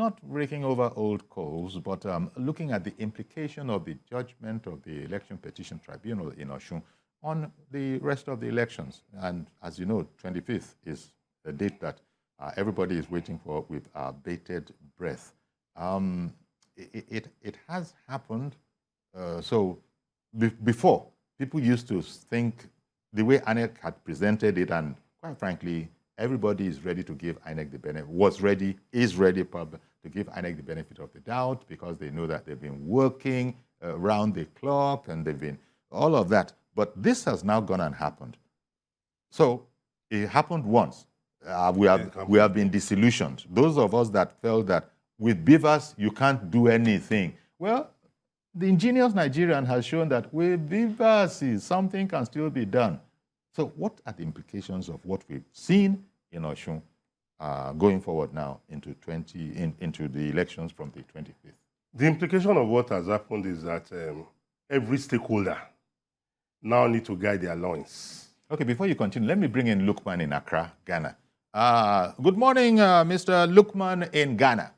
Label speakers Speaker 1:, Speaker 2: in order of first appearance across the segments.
Speaker 1: not raking over old coals, but looking at the implication of the judgment of the Election Petition Tribunal in Osun on the rest of the elections. And as you know, 25th is the date that everybody is waiting for with bated breath. It has happened. Before, people used to think the way INEC had presented it, and quite frankly, everybody is ready to give INEC the benefit, is ready probably to give INEC the benefit of the doubt because they know that they've been working around the clock and they've been all of that. But this has now gone and happened. So it happened once. We have been disillusioned. Those of us that felt that with BVAS you can't do anything. Well, the ingenious Nigerian has shown that with BVAS something can still be done. So what are the implications of what we've seen in Osun going forward now into the elections from the 25th?
Speaker 2: The implication of what has happened is that every stakeholder now need to guide their loins.
Speaker 1: Okay, before you continue, let me bring in Lukman in Accra, Ghana. Good morning, Mr. Lukman in Ghana.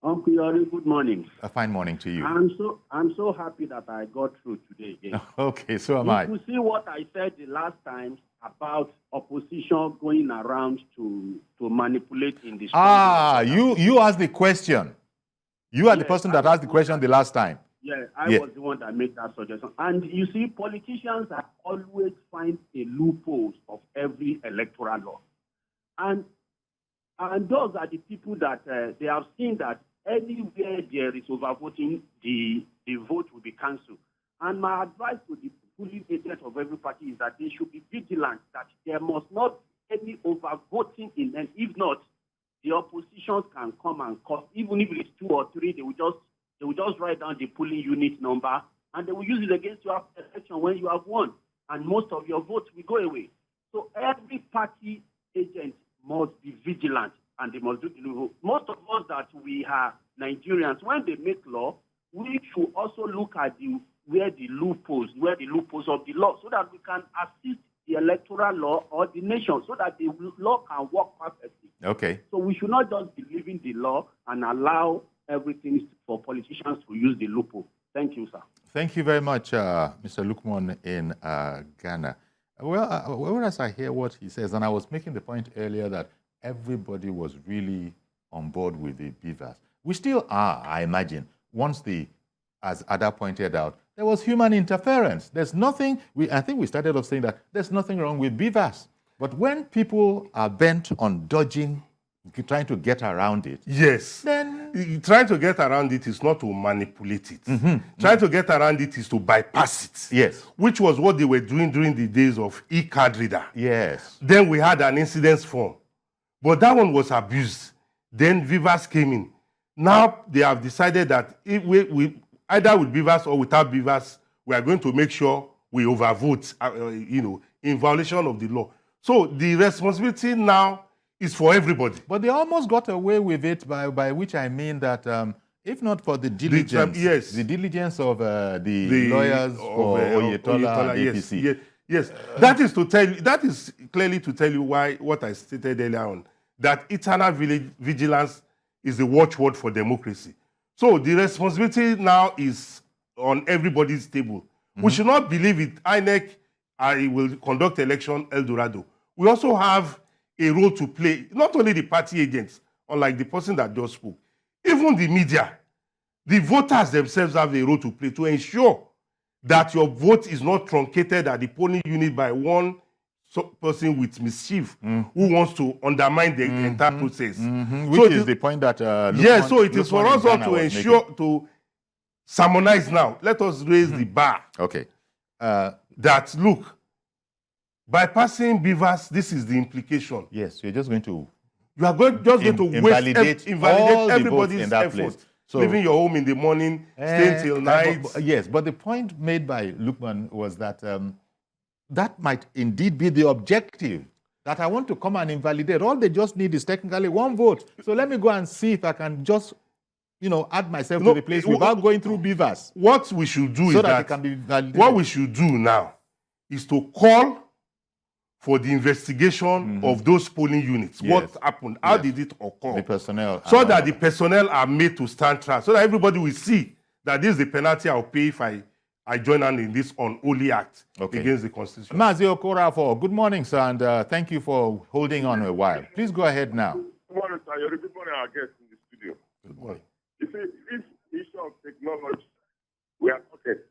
Speaker 3: Uncle Yori, good morning.
Speaker 1: A fine morning to you.
Speaker 3: I'm so happy that I got through today again.
Speaker 1: Okay, so am I.
Speaker 3: You see what I said the last time about opposition going around to manipulate in this.
Speaker 1: You asked the question. You are the person that asked the question the last time.
Speaker 3: Yeah, I was the one that made that suggestion. And you see, politicians are always find a loophole of every electoral law. And those are the people that they have seen that anywhere there is overvoting, the vote will be cancelled. And my advice to the polling agents of every party is that they should be vigilant, that there must not be any overvoting in them. If not, the oppositions can come and cost, even if it's 2 or 3, they will just write down the polling unit number and they will use it against you after election when you have won. And most of your votes will go away. So every party agent must be vigilant and they must do the law. Most of us that we are Nigerians, when they make law, we should also look at where the loopholes of the law, so that we can assist the electoral law or the nation, so that the law can work perfectly.
Speaker 1: Okay.
Speaker 3: So we should not just be leaving the law and allow everything for politicians to use the loophole. Thank you, sir.
Speaker 1: Thank you very much, Mr. Lukman in Ghana. Well, as I hear what he says, and I was making the point earlier that everybody was really on board with the BVAS. We still are, I imagine. Once as Ada pointed out, there was human interference. There's nothing, I think we started off saying that there's nothing wrong with BVAS. But when people are bent on dodging, trying to get around it.
Speaker 2: Yes.
Speaker 1: Then
Speaker 2: trying to get around it is not to manipulate it. Trying to get around it is to bypass it.
Speaker 1: Yes.
Speaker 2: Which was what they were doing during the days of e-card reader.
Speaker 1: Yes.
Speaker 2: Then we had an incidence form. But that one was abused. Then BVAS came in. Now they have decided that if we either with BVAS or without BVAS, we are going to make sure we overvote, in violation of the law. So the responsibility now is for everybody.
Speaker 1: But they almost got away with it, by which I mean that if not for the diligence, the diligence of the lawyers for Oyetola APC.
Speaker 2: Yes. That is to tell you. That is clearly to tell you why what I stated earlier on, that eternal vigilance is the watchword for democracy. So the responsibility now is on everybody's table. We should not believe it. INEC will conduct election El Dorado. We also have a role to play, not only the party agents, unlike the person that just spoke, even the media. The voters themselves have a role to play to ensure that your vote is not truncated at the polling unit by one person with mischief who wants to undermine the entire process.
Speaker 1: Which is the point that
Speaker 2: yes, so it is for us all to ensure, to sermonize now. Let us raise the bar.
Speaker 1: Okay.
Speaker 2: That, look, bypassing BVAS, this is the implication.
Speaker 1: Yes, you're just going to...
Speaker 2: You are going to invalidate everybody's effort. So, leaving your home in the morning, staying till night.
Speaker 1: Yes, but the point made by Lukman was that that might indeed be the objective, that I want to come and invalidate. All they just need is technically one vote. So let me go and see if I can just, add myself to the place without going through BVAS.
Speaker 2: What we should do
Speaker 1: is that it can be validated.
Speaker 2: What we should do now is to call for the investigation of those polling units.
Speaker 1: Yes.
Speaker 2: What happened? How
Speaker 1: Yes.
Speaker 2: did it occur?
Speaker 1: The personnel.
Speaker 2: So
Speaker 1: and
Speaker 2: that
Speaker 1: all
Speaker 2: the
Speaker 1: of
Speaker 2: personnel are made to stand trial. So that everybody will see that this is the penalty I'll pay if I join hand in this unholy act against the Constitution.
Speaker 1: Mazi Okorafor, good morning, sir, and thank you for holding on a while. Please go ahead now.
Speaker 4: Good morning, sir. You're good morning, our guests in the studio.
Speaker 2: Good morning.
Speaker 4: You see, this issue of technology, we are talking.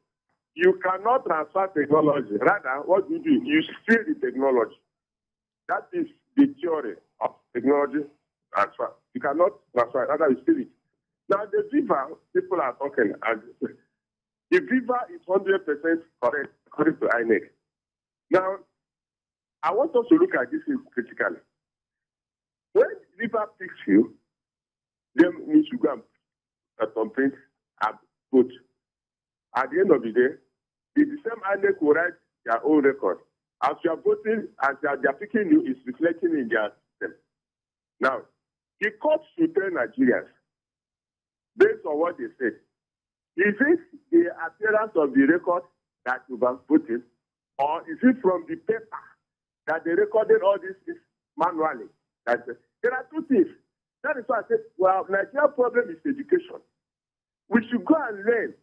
Speaker 4: You cannot transfer technology. Rather, what you do, you steal the technology. That is the theory of technology transfer. You cannot transfer it, rather you steal it. Now, the VIVA, people are talking, and the VIVA is 100% correct, according to INEC. Now, I want us to look at this critically. When VIVA picks you, then you should go and complain and vote. At the end of the day, the same INEC will write their own record. As you are voting, as they are picking you, is reflecting in their system. Now, the court should tell Nigerians, based on what they said, is it the appearance of the record that you have voted, or is it from the paper that they recorded all this manually? There are two things. That is why I said, well, Nigeria's problem is education. We should go and learn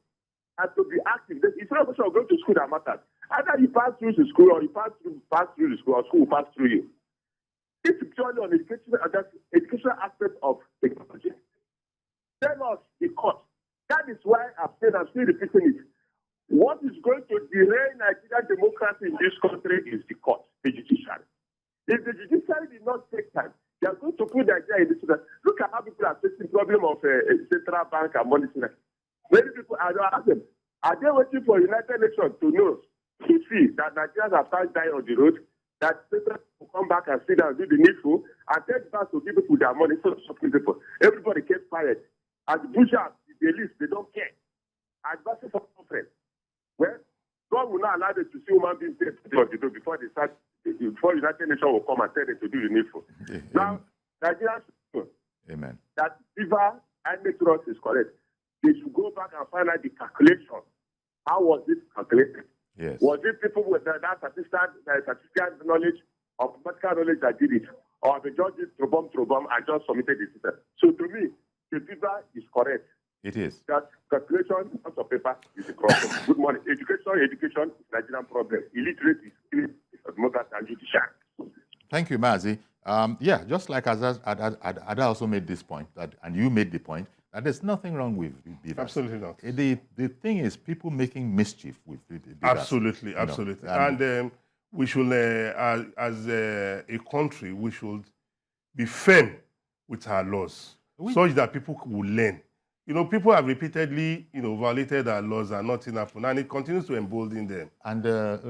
Speaker 4: and to be active. It's not a question of going to school that matters. Either you pass through the school or you pass through the school or school will pass through you. It's purely on educational aspect of technology. Tell us the court. That is why I'm still repeating it. What is going to derail Nigerian democracy in this country is the court, the judiciary. If the judiciary did not take time, they are going to put Nigeria in this. Look at how people are facing the problem of central bank and money. Many people are asking, are they waiting for United Nations to know, to see that Nigerians have started dying on the road, that people will come back and sit down and do the needful, and take back to give people their money, so people. Everybody kept quiet. As Bushers, they list, they don't care. Advancing for conference. Well, God will not allow them to see human beings dead before they start, before United Nations will come and tell them to do the needful. Now, Nigerians, that VIVA and Electoral is correct. They should go back and find out the calculation. How was it calculated?
Speaker 1: Yes.
Speaker 4: Was it people with that statistical knowledge or mathematical knowledge that did it? Or they just did trobom and just submitted it? So to me, the VIVA is correct.
Speaker 1: It is.
Speaker 4: That calculation of paper is a problem. Good morning. Education is Nigerian problem. Illiteracy is democracy and judicial.
Speaker 1: Thank you, Mazi. Yeah, just like Ada also made this point, and you made the point, that there's nothing wrong with BVAS.
Speaker 2: Absolutely not.
Speaker 1: The thing is people making mischief with BVAS.
Speaker 2: Absolutely. And we should, as a country, we should be firm with our laws, such that people will learn. People have repeatedly, violated our laws and nothing happened, and it continues to embolden them.
Speaker 1: And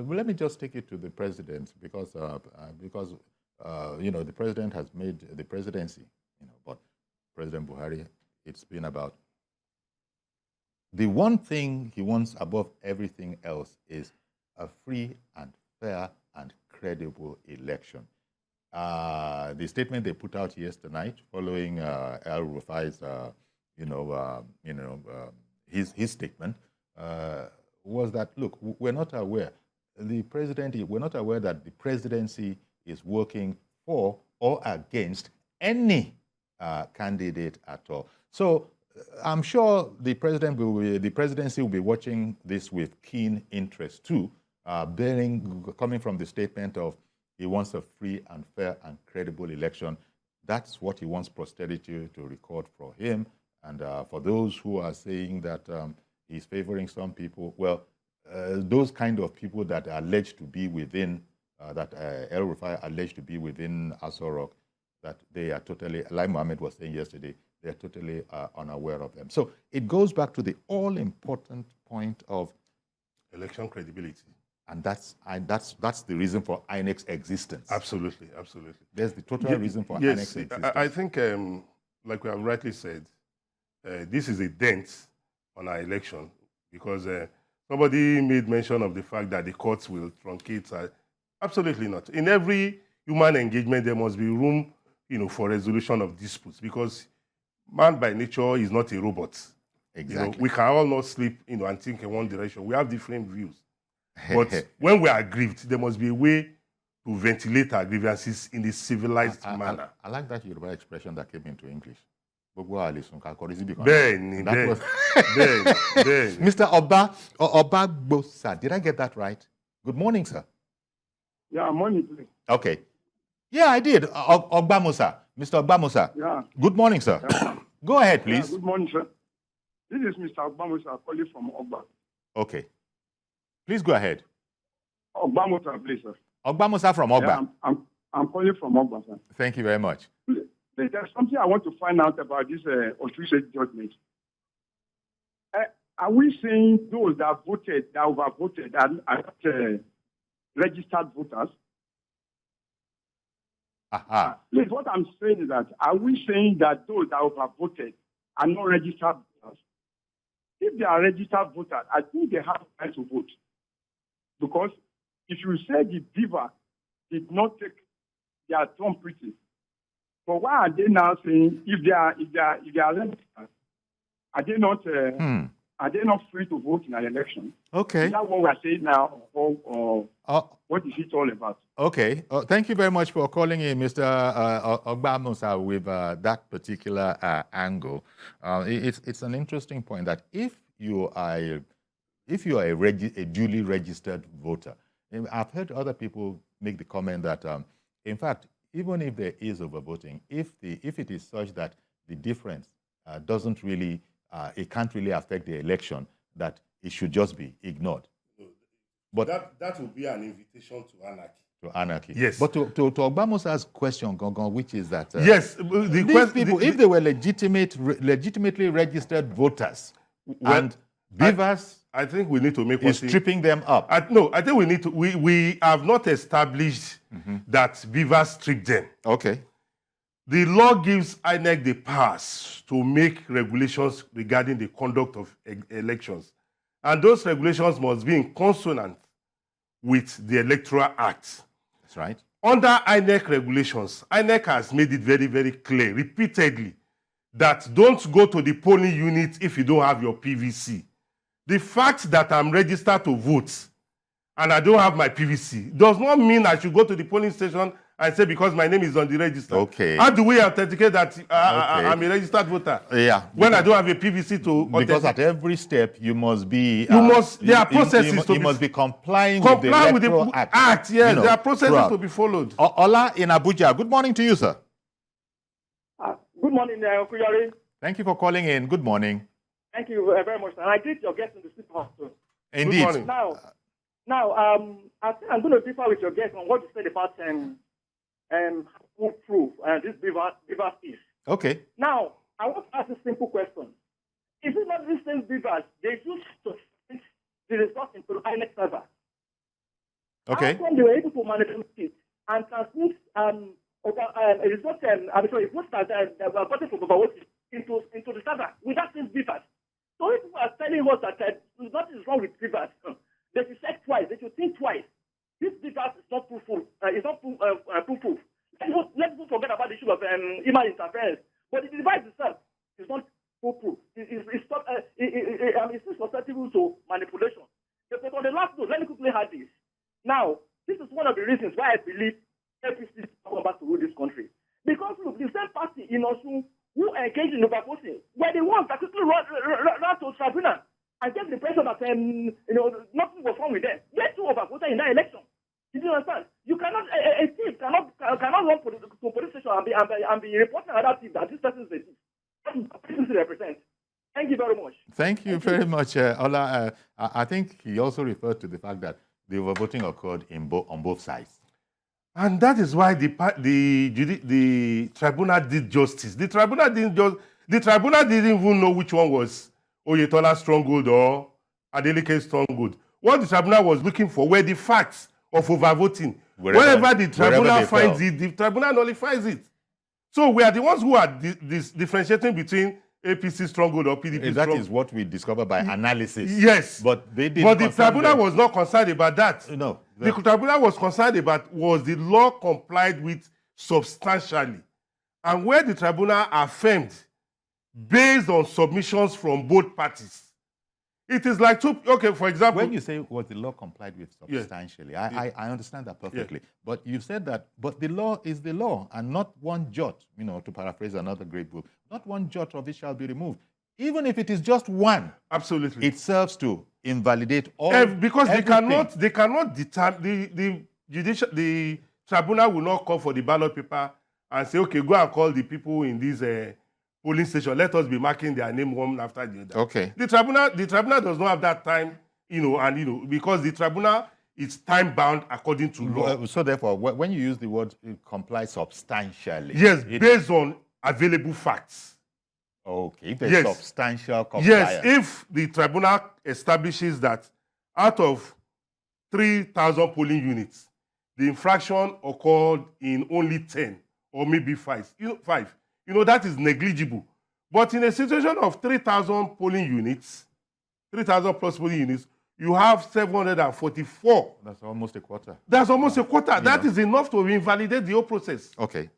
Speaker 1: let me just take it to the president because the president has made the presidency, but President Buhari, it's been about the one thing he wants above everything else is a free and fair and credible election. The statement they put out yesterday night following El Rufai's his statement was that, look, we're not aware that the presidency is working for or against any candidate at all. So I'm sure the presidency will be watching this with keen interest too, coming from the statement of he wants a free and fair and credible election. That's what he wants posterity to record for him. And for those who are saying that he's favoring some people, well, those kind of people that are alleged to be within, that El Rufai alleged to be within Aso Rock, that they are totally, like Mohammed was saying yesterday, they're totally unaware of them. So it goes back to the all-important point of
Speaker 2: election credibility.
Speaker 1: And that's the reason for INEC's existence.
Speaker 2: Absolutely.
Speaker 1: There's the total reason for INEC's existence.
Speaker 2: I think, like we have rightly said, this is a dent on our election because somebody made mention of the fact that the courts will truncate. Absolutely not. In every human engagement, there must be room, for resolution of disputes because man by nature is not a robot.
Speaker 1: Exactly.
Speaker 2: We can all not sleep, and think in one direction. We have different views. But when we are aggrieved, there must be a way to ventilate our grievances in a civilized manner.
Speaker 1: I like that Yoruba expression that came into English. Mr. Obagbosa, did I get that right? Good morning, sir.
Speaker 5: Yeah, morning, please.
Speaker 1: Okay. Yeah, I did. Ogbamosa. Mr. Ogbamosa.
Speaker 5: Yeah.
Speaker 1: Good morning, sir.
Speaker 5: Yeah.
Speaker 1: Go ahead, please.
Speaker 5: Good morning, sir. This is Mr. Ogbamosa calling from Ogba.
Speaker 1: Okay. Please go ahead.
Speaker 5: Ogbamosa, please, sir.
Speaker 1: Ogbamosa from Ogba.
Speaker 5: Yeah, I'm calling from Ogba, sir.
Speaker 1: Thank you very much.
Speaker 5: Please, there's something I want to find out about this Osun judgment. Are we saying those that voted, that overvoted, are not registered voters?
Speaker 1: Aha.
Speaker 5: Please, what I'm saying is that, are we saying that those that overvoted are not registered voters? If they are registered voters, I think they have the right to vote. Because if you say the BVAS did not take their turn pretty, but why are they now saying if they are registered, are they not free to vote in an election?
Speaker 1: Okay.
Speaker 5: Is that what we're saying now, or what is it all about?
Speaker 1: Okay. Thank you very much for calling in, Mr. Ogbamosa, with that particular angle. It's an interesting point that if you are a duly registered voter, I've heard other people make the comment that, in fact, even if there is overvoting, if it is such that the difference doesn't really, it can't really affect the election, that it should just be ignored. But
Speaker 2: that would be an invitation to anarchy.
Speaker 1: To anarchy.
Speaker 2: Yes.
Speaker 1: But to Ogbamosa's question, Gongon, which is that
Speaker 2: yes,
Speaker 1: these people, if they were legitimately registered voters, and BVAS
Speaker 2: I think we need to make
Speaker 1: is stripping them up.
Speaker 2: I think we need to. We have not established that BVAS stripped them.
Speaker 1: Okay.
Speaker 2: The law gives INEC the powers to make regulations regarding the conduct of elections. And those regulations must be in consonance with the Electoral Act.
Speaker 1: That's right.
Speaker 2: Under INEC regulations, INEC has made it very, very clear repeatedly that don't go to the polling unit if you don't have your PVC. The fact that I'm registered to vote and I don't have my PVC does not mean I should go to the polling station and say because my name is on the register.
Speaker 1: Okay.
Speaker 2: How do we authenticate that I'm a registered voter?
Speaker 1: Yeah.
Speaker 2: When I don't have a PVC to
Speaker 1: because at every step you must be.
Speaker 2: There are processes
Speaker 1: you must be complying with the Electoral Act.
Speaker 2: Yes, there are processes to be followed.
Speaker 1: Ola in Abuja. Good morning to you, sir.
Speaker 6: Good morning, Okuyari.
Speaker 1: Thank you for calling in. Good morning.
Speaker 6: Thank you very much. And I greet your guest in the sleep house too.
Speaker 1: Indeed.
Speaker 2: Good morning.
Speaker 6: Now, I think I'm going to differ with your guest on what you said about proof this BVAS is.
Speaker 1: Okay.
Speaker 6: Now, I want to ask a simple question. Is it not this same BVAS they used to send the results into the INEC server?
Speaker 1: Okay.
Speaker 6: How come they were able to manipulate it and transmit a result, votes that were voted for voting into the server with that same BVAS? So if people are telling us that nothing is wrong with BVAS, they should check twice, they should think twice. This BVAS is not proof-proof. It's not proof-proof. Let's not forget about the issue of email interference. But the device itself is not proof-proof. It's susceptible to manipulation. But on the last note, let me quickly add this. Now, this is one of the reasons why I believe APC is coming back to rule this country. Because look, the same party in Osun who engaged in overvoting were the ones that quickly ran to tribunal and get the impression that nothing was wrong with them. They too overvoted in that election. Did you understand? You cannot a thief cannot run to police station and be reporting another thief that this person is a thief. That's what APC represents. Thank you very much.
Speaker 1: Thank you very much, Ola. I think he also referred to the fact that the overvoting occurred on both sides.
Speaker 2: And that is why the tribunal did justice. The tribunal didn't even know which one was Oyetola's stronghold or Adelike's stronghold. What the tribunal was looking for were the facts of overvoting. Wherever the tribunal finds it, the tribunal nullifies it. So we are the ones who are differentiating between APC stronghold or PDP
Speaker 1: That is what we discovered by analysis.
Speaker 2: Yes.
Speaker 1: But they didn't.
Speaker 2: But the tribunal was not concerned about that.
Speaker 1: No.
Speaker 2: The tribunal was concerned about was the law complied with substantially. And where the tribunal affirmed, based on submissions from both parties, It is like okay, for example.
Speaker 1: When you say was the law complied with substantially, I understand that perfectly. But you said that, but the law is the law, and not one jot, to paraphrase another great book, not one jot of it shall be removed. Even if it is just one.
Speaker 2: Absolutely.
Speaker 1: It serves to invalidate all.
Speaker 2: Because everything. they cannot determine, the tribunal will not call for the ballot paper and say, okay, go and call the people in this polling station. Let us be marking their name one after the other.
Speaker 1: Okay.
Speaker 2: The tribunal does not have that time, because the tribunal is time bound according to law.
Speaker 1: So therefore, when you use the word comply substantially.
Speaker 2: Yes, based on available facts.
Speaker 1: Okay, if there's substantial compliance.
Speaker 2: Yes, if the tribunal establishes that out of 3,000 polling units, the infraction occurred in only 10 or maybe 5. That is negligible. But in a situation of 3,000 polling units, 3,000 plus polling units, you have 744.
Speaker 1: That's almost a quarter.
Speaker 2: That's almost a quarter. That is enough to invalidate the whole process.
Speaker 1: Okay.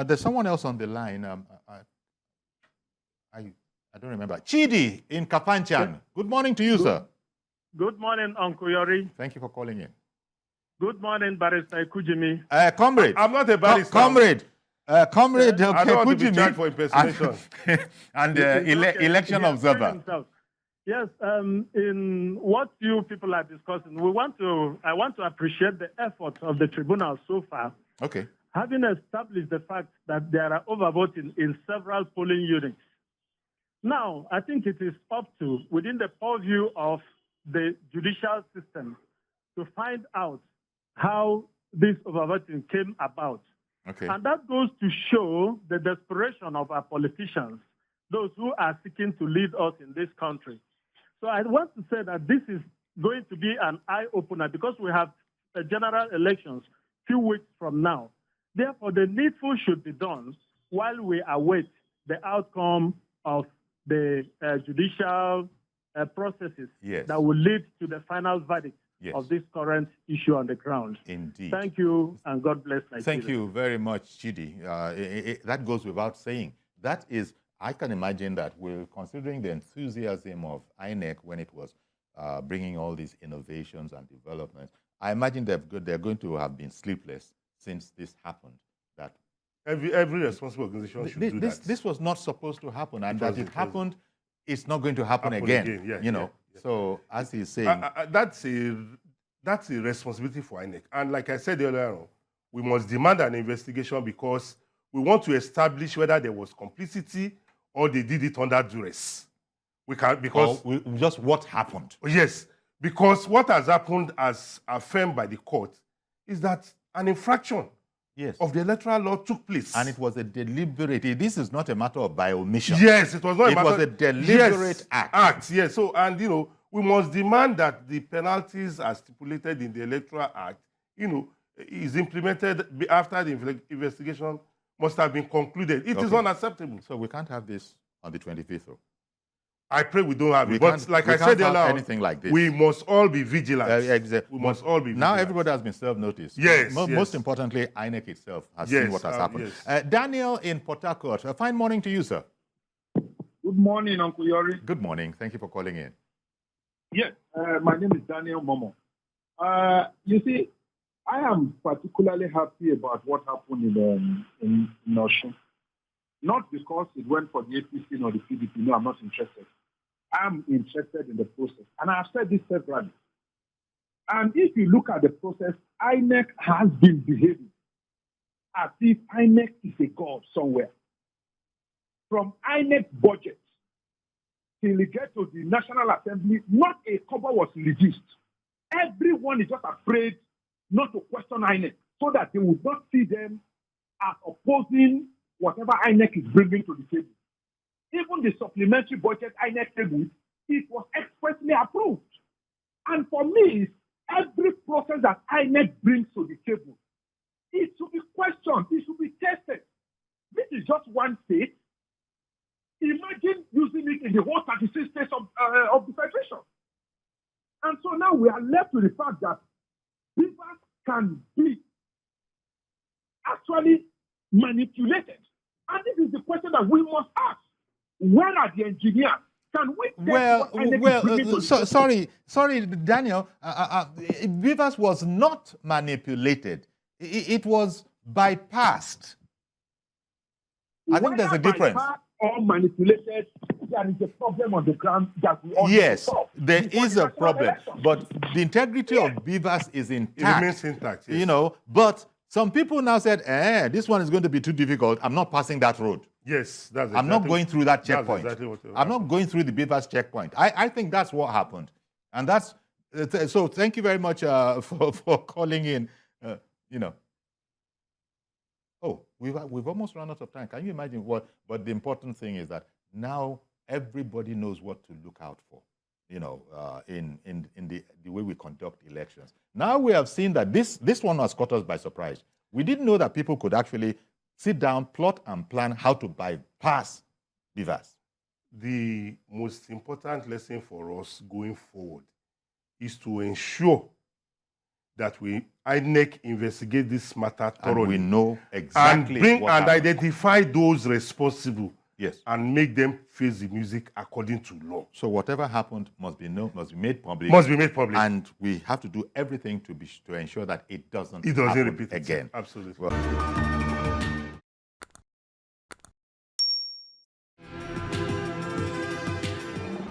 Speaker 1: There's someone else on the line. I don't remember. Chidi in Kafanchan. Good morning to you, sir.
Speaker 7: Good morning, Uncle Yori.
Speaker 1: Thank you for calling in.
Speaker 7: Good morning, Barrister Ekujimi.
Speaker 1: Comrade.
Speaker 2: I'm not a barrister.
Speaker 1: Comrade.
Speaker 2: I don't want to be charged for impersonation.
Speaker 1: And election observer.
Speaker 7: Yes, in what you people are discussing, I want to appreciate the efforts of the tribunal so far.
Speaker 1: Okay.
Speaker 7: Having established the fact that there are overvoting in several polling units. Now, I think it is up to, within the purview of the judicial system, to find out how this overvoting came about.
Speaker 1: Okay.
Speaker 7: And that goes to show the desperation of our politicians, those who are seeking to lead us in this country. So I want to say that this is going to be an eye-opener because we have general elections few weeks from now. Therefore, the needful should be done while we await the outcome of the judicial processes that will lead to the final verdict of this current issue on the ground.
Speaker 1: Indeed.
Speaker 7: Thank you, and God bless Nigeria.
Speaker 1: Thank you very much, Chidi. That goes without saying. That is, I can imagine that we're considering the enthusiasm of INEC when it was bringing all these innovations and developments. I imagine they're going to have been sleepless since this happened. That
Speaker 2: every responsible organization should do that.
Speaker 1: This was not supposed to happen, and that it happened, it's not going to happen again. So as he's saying,
Speaker 2: that's a responsibility for INEC. And like I said earlier on, we must demand an investigation because we want to establish whether there was complicity or they did it under duress. We can
Speaker 1: just what happened.
Speaker 2: Yes, because what has happened, as affirmed by the court, is that an infraction of the electoral law took place.
Speaker 1: And it was a deliberate, this is not a matter of by omission.
Speaker 2: Yes, it was not a matter.
Speaker 1: It was a deliberate act.
Speaker 2: Yes, so, and, we must demand that the penalties as stipulated in the Electoral Act, is implemented after the investigation must have been concluded. It is unacceptable.
Speaker 1: So we can't have this on the 25th, though.
Speaker 2: I pray we don't have it. But like I said earlier,
Speaker 1: anything like this.
Speaker 2: We must all be vigilant.
Speaker 1: Exactly.
Speaker 2: We must all be vigilant.
Speaker 1: Now everybody has been served notice.
Speaker 2: Yes.
Speaker 1: Most importantly, INEC itself has seen what has happened.
Speaker 2: Yes.
Speaker 1: Daniel in Port Harcourt, a fine morning to you, sir.
Speaker 5: Good morning, Uncle Yori.
Speaker 1: Good morning. Thank you for calling in.
Speaker 5: Yes, my name is Daniel Momo. You see, I am particularly happy about what happened in Osun. Not because it went for the APC or the PDP. No, I'm not interested. I'm interested in the process. And I've said this severally. And if you look at the process, INEC has been behaving as if INEC is a god somewhere. From INEC budget till we get to the National Assembly, not a cover was reduced. Everyone is just afraid not to question INEC so that they would not see them as opposing whatever INEC is bringing to the table. Even the supplementary budget INEC table, it was expressly approved. And for me, every process that INEC brings to the table, it should be questioned, it should be tested. This is just one state. Imagine using it in the whole 36 states of the Federation. And so now we are left with the fact that BVAS can be actually manipulated. And this is the question that we must ask. Where are the engineers? Can we take what INEC is bringing to the
Speaker 1: sorry, Daniel. BVAS was not manipulated. It was bypassed. I think there's a difference.
Speaker 5: Bypassed or manipulated, there is a problem on the ground that we all
Speaker 1: Yes,
Speaker 5: need to solve.
Speaker 1: there
Speaker 5: Before
Speaker 1: is
Speaker 5: the
Speaker 1: a
Speaker 5: national
Speaker 1: problem,
Speaker 5: election.
Speaker 1: but the integrity of BVAS is
Speaker 2: It
Speaker 1: intact.
Speaker 2: remains intact. Yes.
Speaker 1: You know, but some people now said, this one is going to be too difficult. I'm not passing that road.
Speaker 2: Yes, that's exactly.
Speaker 1: I'm not going through that
Speaker 2: that's
Speaker 1: checkpoint.
Speaker 2: exactly what
Speaker 1: I'm not going through the BVAS checkpoint. I think that's what happened. And that's, so thank you very much for calling in, you know. Oh, we've almost run out of time. Can you imagine what? But the important thing is that now everybody knows what to look out for, you know, in the way we conduct elections. Now we have seen that this one has caught us by surprise. We didn't know that people could actually sit down, plot, and plan how to bypass BVAS.
Speaker 2: The most important lesson for us going forward is to ensure that INEC investigate this matter thoroughly.
Speaker 1: And we know exactly
Speaker 2: and bring
Speaker 1: what
Speaker 2: and
Speaker 1: happened.
Speaker 2: identify those responsible.
Speaker 1: Yes.
Speaker 2: And make them face the music according to law.
Speaker 1: So whatever happened must be known, must be made public.
Speaker 2: Must be made public.
Speaker 1: And we have to do everything to ensure that it doesn't
Speaker 2: It doesn't
Speaker 1: happen
Speaker 2: repeat
Speaker 1: again.
Speaker 2: itself. Absolutely.
Speaker 1: Well,